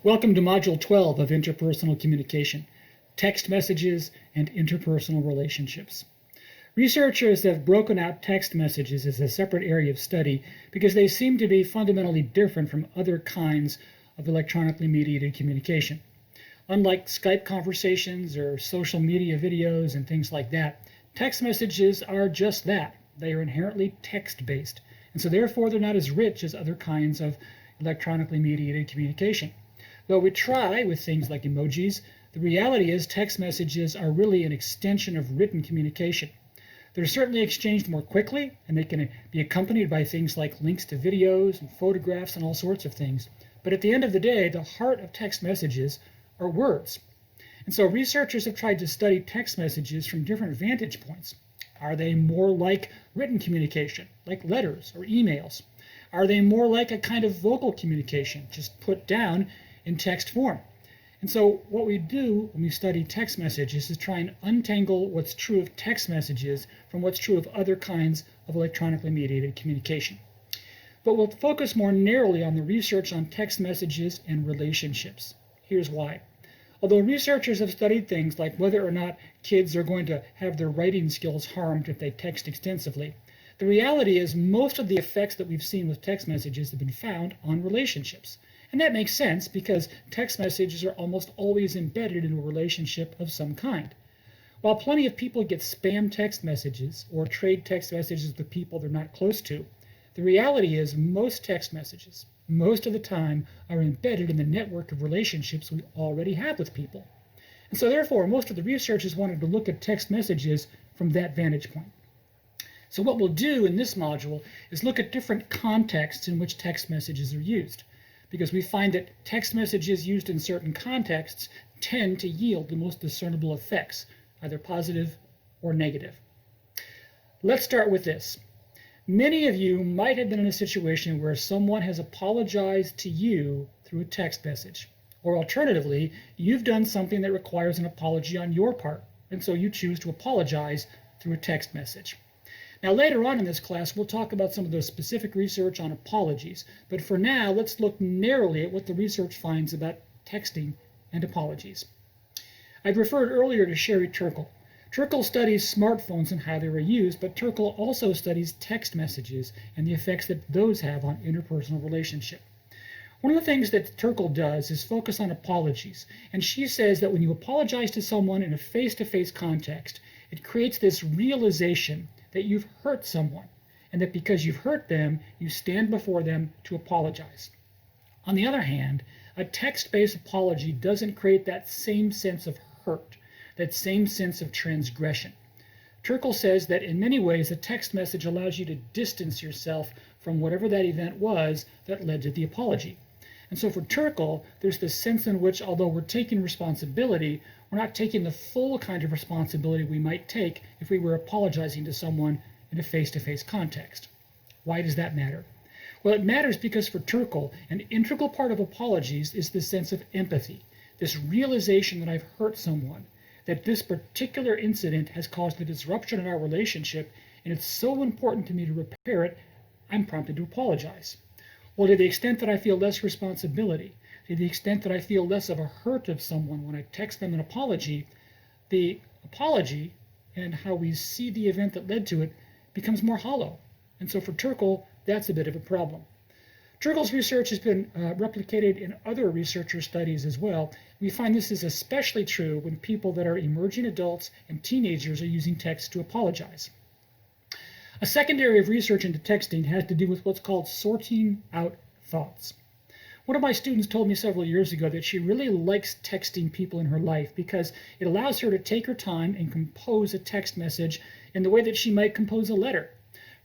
Welcome to Module 12 of Interpersonal Communication, Text Messages and Interpersonal Relationships. Researchers have broken out text messages as a separate area of study because they seem to be fundamentally different from other kinds of electronically mediated communication. Unlike Skype conversations or social media videos and things like that, text messages are just that. They are inherently text-based, and so therefore they're not as rich as other kinds of electronically mediated communication. Though we try with things like emojis, the reality is text messages are really an extension of written communication. They're certainly exchanged more quickly, and they can be accompanied by things like links to videos and photographs and all sorts of things. But at the end of the day, the heart of text messages are words. And so researchers have tried to study text messages from different vantage points. Are they more like written communication, like letters or emails? Are they more like a kind of vocal communication, just put down in text form? And so what we do when we study text messages is try and untangle what's true of text messages from what's true of other kinds of electronically mediated communication. But we'll focus more narrowly on the research on text messages and relationships. Here's why. Although researchers have studied things like whether or not kids are going to have their writing skills harmed if they text extensively, the reality is most of the effects that we've seen with text messages have been found on relationships. And that makes sense because text messages are almost always embedded in a relationship of some kind. While plenty of people get spam text messages or trade text messages with people they're not close to, the reality is most text messages, most of the time, are embedded in the network of relationships we already have with people. And so therefore, most of the researchers wanted to look at text messages from that vantage point. So what we'll do in this module is look at different contexts in which text messages are used, because we find that text messages used in certain contexts tend to yield the most discernible effects, either positive or negative. Let's start with this. Many of you might have been in a situation where someone has apologized to you through a text message. Or alternatively, you've done something that requires an apology on your part, and so you choose to apologize through a text message. Now later on in this class, we'll talk about some of the specific research on apologies, but for now, let's look narrowly at what the research finds about texting and apologies. I referred earlier to Sherry Turkle. Turkle studies smartphones and how they were used, but Turkle also studies text messages and the effects that those have on interpersonal relationship. One of the things that Turkle does is focus on apologies, and she says that when you apologize to someone in a face-to-face context, it creates this realization that you've hurt someone, and that because you've hurt them, you stand before them to apologize. On the other hand, a text-based apology doesn't create that same sense of hurt, that same sense of transgression. Turkle says that in many ways, a text message allows you to distance yourself from whatever that event was that led to the apology. And so for Turkle, there's this sense in which, although we're taking responsibility, we're not taking the full kind of responsibility we might take if we were apologizing to someone in a face-to-face context. Why does that matter? Well, it matters because for Turkle, an integral part of apologies is the sense of empathy, this realization that I've hurt someone, that this particular incident has caused a disruption in our relationship, and it's so important to me to repair it, I'm prompted to apologize. Well, to the extent that I feel less responsibility, to the extent that I feel less of a hurt of someone when I text them an apology, the apology and how we see the event that led to it becomes more hollow. And so for Turkle, that's a bit of a problem. Turkle's research has been replicated in other researcher studies as well. We find this is especially true when people that are emerging adults and teenagers are using text to apologize. A second area of research into texting has to do with what's called sorting out thoughts. One of my students told me several years ago that she really likes texting people in her life because it allows her to take her time and compose a text message in the way that she might compose a letter.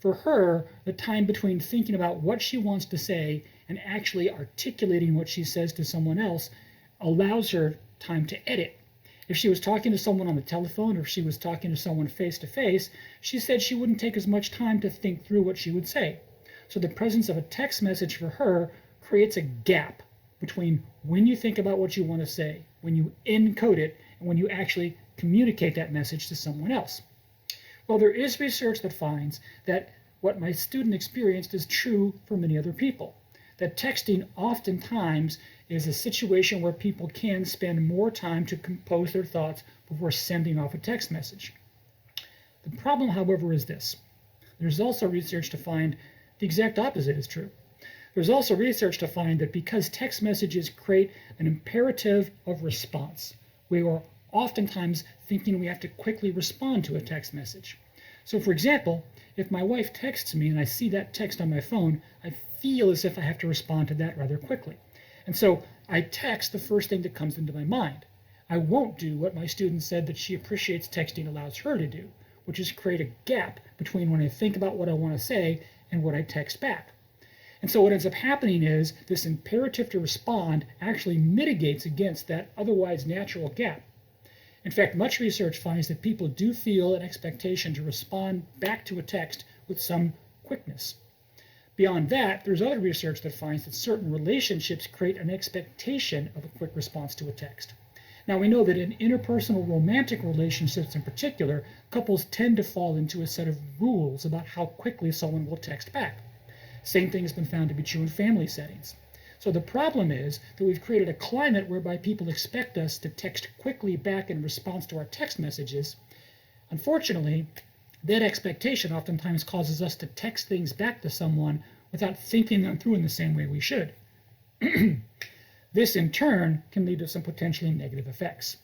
For her, the time between thinking about what she wants to say and actually articulating what she says to someone else allows her time to edit. If she was talking to someone on the telephone or if she was talking to someone face-to-face, she said she wouldn't take as much time to think through what she would say. So the presence of a text message for her creates a gap between when you think about what you want to say, when you encode it, and when you actually communicate that message to someone else. Well, there is research that finds that what my student experienced is true for many other people. that texting oftentimes is a situation where people can spend more time to compose their thoughts before sending off a text message. The problem, however, is this. There's also research to find the exact opposite is true. There's also research to find that because text messages create an imperative of response, we are oftentimes thinking we have to quickly respond to a text message. So for example, if my wife texts me and I see that text on my phone, I feel as if I have to respond to that rather quickly. And so I text the first thing that comes into my mind. I won't do what my student said that she appreciates texting allows her to do, which is create a gap between when I think about what I want to say and what I text back. And so what ends up happening is this imperative to respond actually mitigates against that otherwise natural gap. In fact, much research finds that people do feel an expectation to respond back to a text with some quickness. Beyond that, there's other research that finds that certain relationships create an expectation of a quick response to a text. Now, we know that in interpersonal romantic relationships in particular, couples tend to fall into a set of rules about how quickly someone will text back. Same thing has been found to be true in family settings. So the problem is that we've created a climate whereby people expect us to text quickly back in response to our text messages. Unfortunately, that expectation oftentimes causes us to text things back to someone without thinking them through in the same way we should. This, in turn, can lead to some potentially negative effects.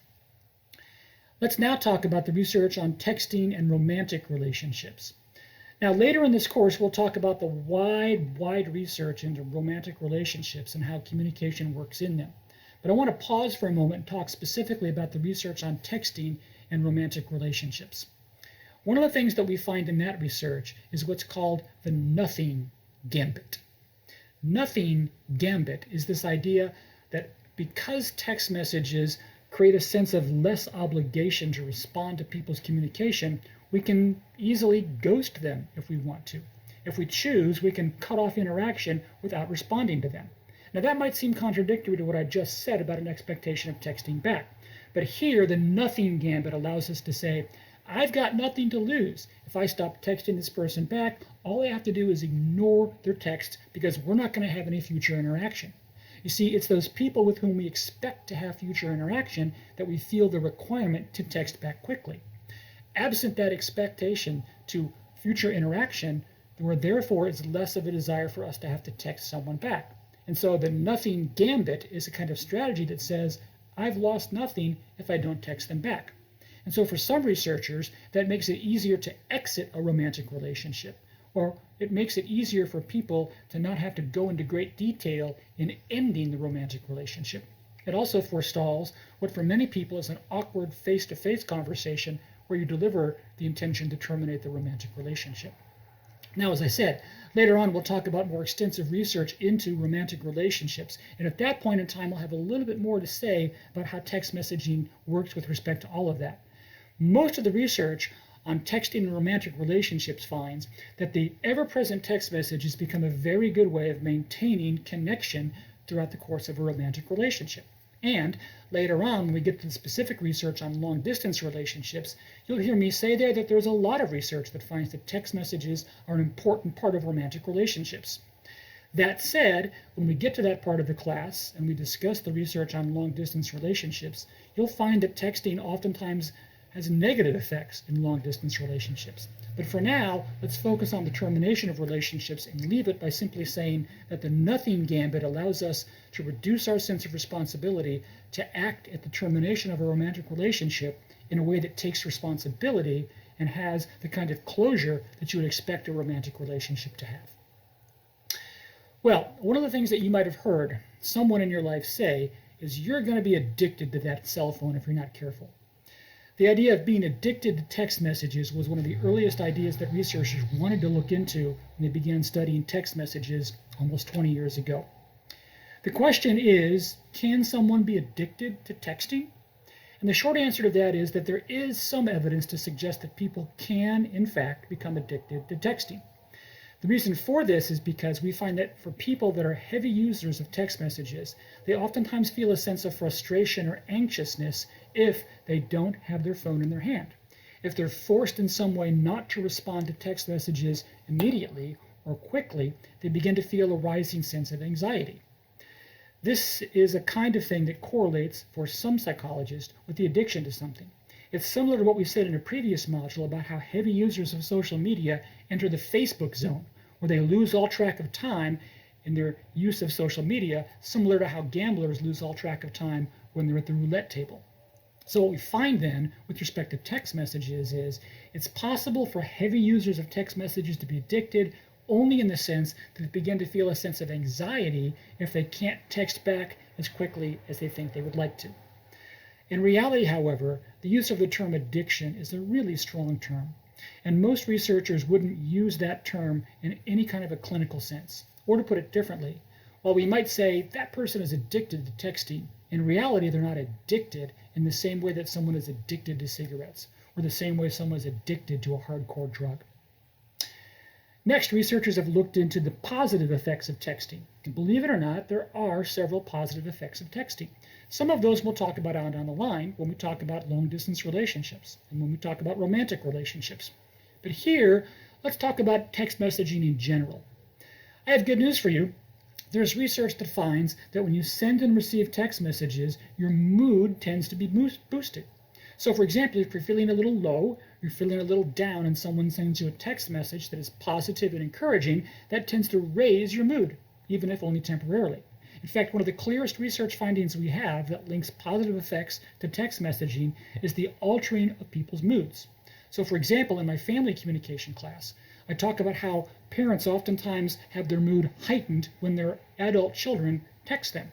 Let's now talk about the research on texting and romantic relationships. Now, later in this course, we'll talk about the wide research into romantic relationships and how communication works in them. But I want to pause for a moment and talk specifically about the research on texting and romantic relationships. One of the things that we find in that research is what's called the nothing gambit. Nothing gambit is this idea that because text messages create a sense of less obligation to respond to people's communication, we can easily ghost them if we want to. If we choose, we can cut off interaction without responding to them. Now that might seem contradictory to what I just said about an expectation of texting back. But here, the nothing gambit allows us to say, I've got nothing to lose. If I stop texting this person back, all I have to do is ignore their text because we're not going to have any future interaction. You see, it's those people with whom we expect to have future interaction that we feel the requirement to text back quickly. Absent that expectation to future interaction, therefore it's less of a desire for us to have to text someone back. And so the nothing gambit is a kind of strategy that says, I've lost nothing if I don't text them back. And so for some researchers, that makes it easier to exit a romantic relationship, or it makes it easier for people to not have to go into great detail in ending the romantic relationship. It also forestalls what for many people is an awkward face-to-face conversation where you deliver the intention to terminate the romantic relationship. Now, as I said, later on we'll talk about more extensive research into romantic relationships, and at that point in time I'll have a little bit more to say about how text messaging works with respect to all of that. Most of the research on texting and romantic relationships finds that the ever-present text message has become a very good way of maintaining connection throughout the course of a romantic relationship. And later on, when we get to the specific research on long-distance relationships, you'll hear me say there that there's a lot of research that finds that text messages are an important part of romantic relationships. That said, when we get to that part of the class and we discuss the research on long-distance relationships, you'll find that texting oftentimes has negative effects in long-distance relationships. But for now, let's focus on the termination of relationships and leave it by simply saying that the nothing gambit allows us to reduce our sense of responsibility to act at the termination of a romantic relationship in a way that takes responsibility and has the kind of closure that you would expect a romantic relationship to have. Well, one of the things that you might have heard someone in your life say is you're going to be addicted to that cell phone if you're not careful. The idea of being addicted to text messages was one of the earliest ideas that researchers wanted to look into when they began studying text messages almost 20 years ago. The question is, can someone be addicted to texting? And the short answer to that is that there is some evidence to suggest that people can, in fact, become addicted to texting. The reason for this is because we find that for people that are heavy users of text messages, they oftentimes feel a sense of frustration or anxiousness if they don't have their phone in their hand. If they're forced in some way not to respond to text messages immediately, or quickly, they begin to feel a rising sense of anxiety. This is a kind of thing that correlates, for some psychologists, with the addiction to something. It's similar to what we said in a previous module about how heavy users of social media enter the Facebook zone, where they lose all track of time in their use of social media, similar to how gamblers lose all track of time when they're at the roulette table. So what we find then, with respect to text messages, is it's possible for heavy users of text messages to be addicted only in the sense that they begin to feel a sense of anxiety if they can't text back as quickly as they think they would like to. In reality, however, the use of the term addiction is a really strong term, and most researchers wouldn't use that term in any kind of a clinical sense. Or to put it differently, while we might say that person is addicted to texting, in reality they're not addicted in the same way that someone is addicted to cigarettes, or the same way someone is addicted to a hardcore drug. Next, researchers have looked into the positive effects of texting. And believe it or not, there are several positive effects of texting. Some of those we'll talk about on down the line when we talk about long-distance relationships and when we talk about romantic relationships. But here, let's talk about text messaging in general. I have good news for you. There's research that finds that when you send and receive text messages, your mood tends to be boosted. So for example, if you're feeling a little low, you're feeling a little down, and someone sends you a text message that is positive and encouraging, that tends to raise your mood, even if only temporarily. In fact, one of the clearest research findings we have that links positive effects to text messaging is the altering of people's moods. So for example, in my family communication class, I talk about how parents oftentimes have their mood heightened when their adult children text them.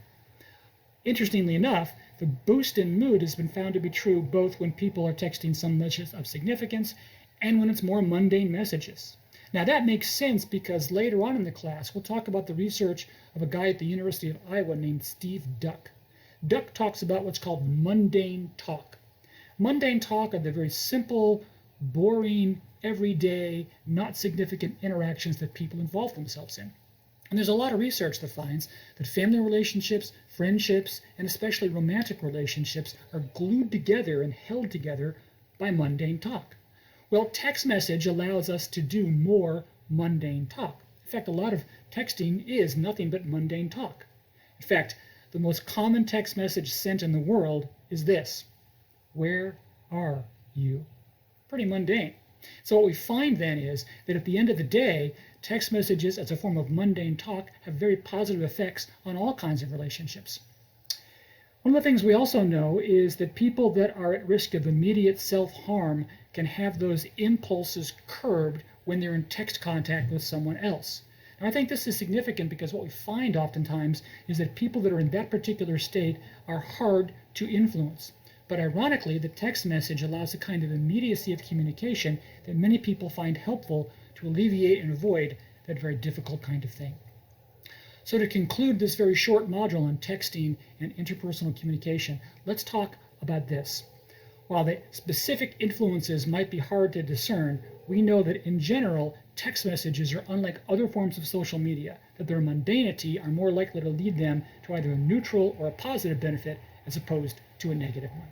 Interestingly enough, the boost in mood has been found to be true both when people are texting some messages of significance and when it's more mundane messages. Now that makes sense because later on in the class we'll talk about the research of a guy at the University of Iowa named Steve Duck. Duck talks about what's called mundane talk. Mundane talk are the very simple, boring, everyday, not significant interactions that people involve themselves in. And there's a lot of research that finds that family relationships, friendships, and especially romantic relationships are glued together and held together by mundane talk. Well, text message allows us to do more mundane talk. In fact, a lot of texting is nothing but mundane talk. In fact, the most common text message sent in the world is this: "Where are you?" Pretty mundane. So what we find then is that at the end of the day, text messages as a form of mundane talk have very positive effects on all kinds of relationships. One of the things we also know is that people that are at risk of immediate self-harm can have those impulses curbed when they're in text contact with someone else. And I think this is significant because what we find oftentimes is that people that are in that particular state are hard to influence. But ironically, the text message allows a kind of immediacy of communication that many people find helpful to alleviate and avoid that very difficult kind of thing. So to conclude this very short module on texting and interpersonal communication, let's talk about this. While the specific influences might be hard to discern, we know that in general, text messages are unlike other forms of social media, that their mundanity are more likely to lead them to either a neutral or a positive benefit as opposed to a negative one.